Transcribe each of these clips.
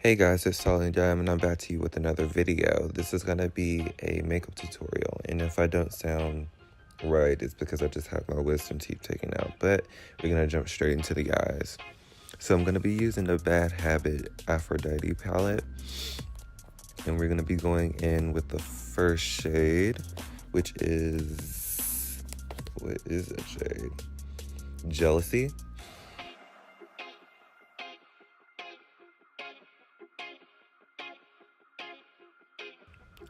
Hey guys, it's Sultry Halo Eye and I'm back to you with another video. This is gonna be a makeup tutorial, and if I don't sound right, it's because I just have my wisdom teeth taken out, but we're gonna jump straight into the eyes. So I'm gonna be using the Bad Habit Aphrodite palette, and we're gonna be going in with the first shade, which is, what is that shade? Jealousy.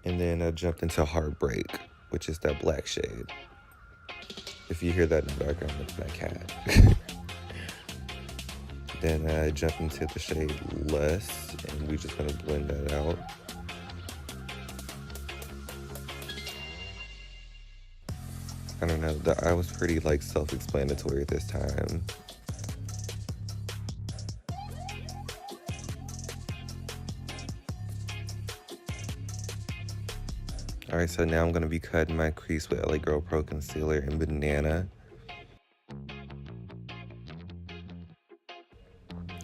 And then I jumped into Heartbreak, which is that black shade. If you hear that in the background, it's my cat. Then I jump into the shade Less, and we're just gonna blend that out. I don't know, the eye was pretty like self-explanatory this time. Alright, so now I'm gonna be cutting my crease with LA Girl Pro Concealer in Banana.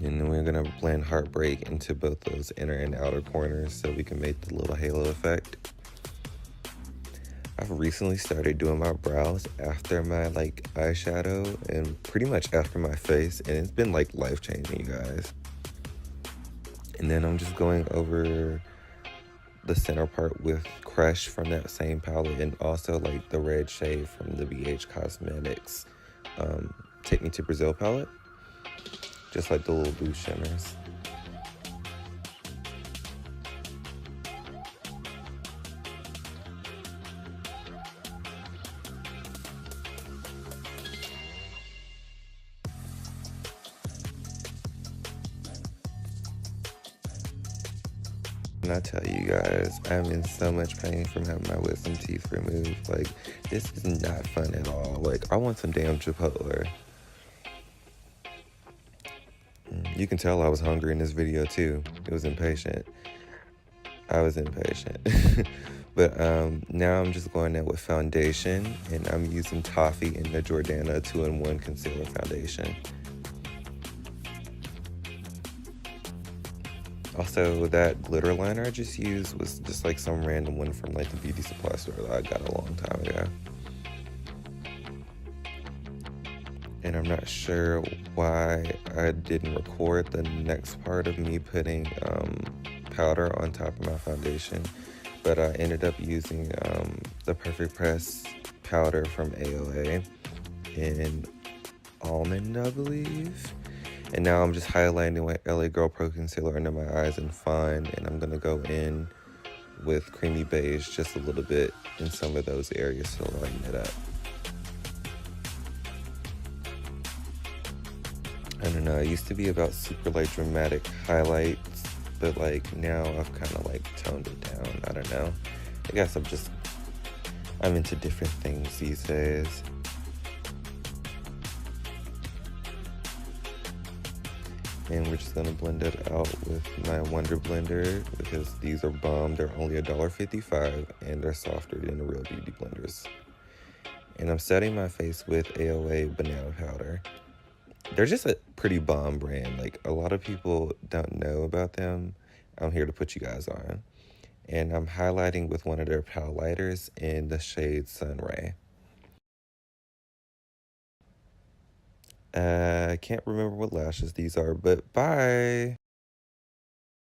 And then we're gonna blend Heartbreak into both those inner and outer corners so we can make the little halo effect. I've recently started doing my brows after my eyeshadow and pretty much after my face, and it's been like life-changing, you guys. And then I'm just going over the center part with Crush from that same palette, and also like the red shade from the BH Cosmetics Take Me to Brazil palette. Just like the little blue shimmers. And I tell you guys, I'm in so much pain from having my wisdom teeth removed. Like, this is not fun at all. Like, I want some damn Chipotle. You can tell I was hungry in this video too. It was impatient. I was impatient. But now I'm just going in with foundation, and I'm using Toffee in the Jordana 2-in-1 Concealer Foundation. Also, that glitter liner I just used was just like some random one from like the beauty supply store that I got a long time ago. And I'm not sure why I didn't record the next part of me putting powder on top of my foundation, but I ended up using the Perfect Press powder from AOA in Almond, I believe. And now I'm just highlighting with LA Girl Pro Concealer under my eyes and Fine, and I'm gonna go in with Creamy Beige just a little bit in some of those areas to lighten it up. I don't know, it used to be about super like dramatic highlights, but like now I've kind of like toned it down. I don't know. I guess I'm into different things these days. And we're just gonna blend it out with my Wonder Blender because these are bomb. They're only $1.55 and they're softer than the real beauty blenders. And I'm setting my face with AOA Banana Powder. They're just a pretty bomb brand. Like, a lot of people don't know about them. I'm here to put you guys on. And I'm highlighting with one of their pal lighters in the shade Sunray. I can't remember what lashes these are, but bye!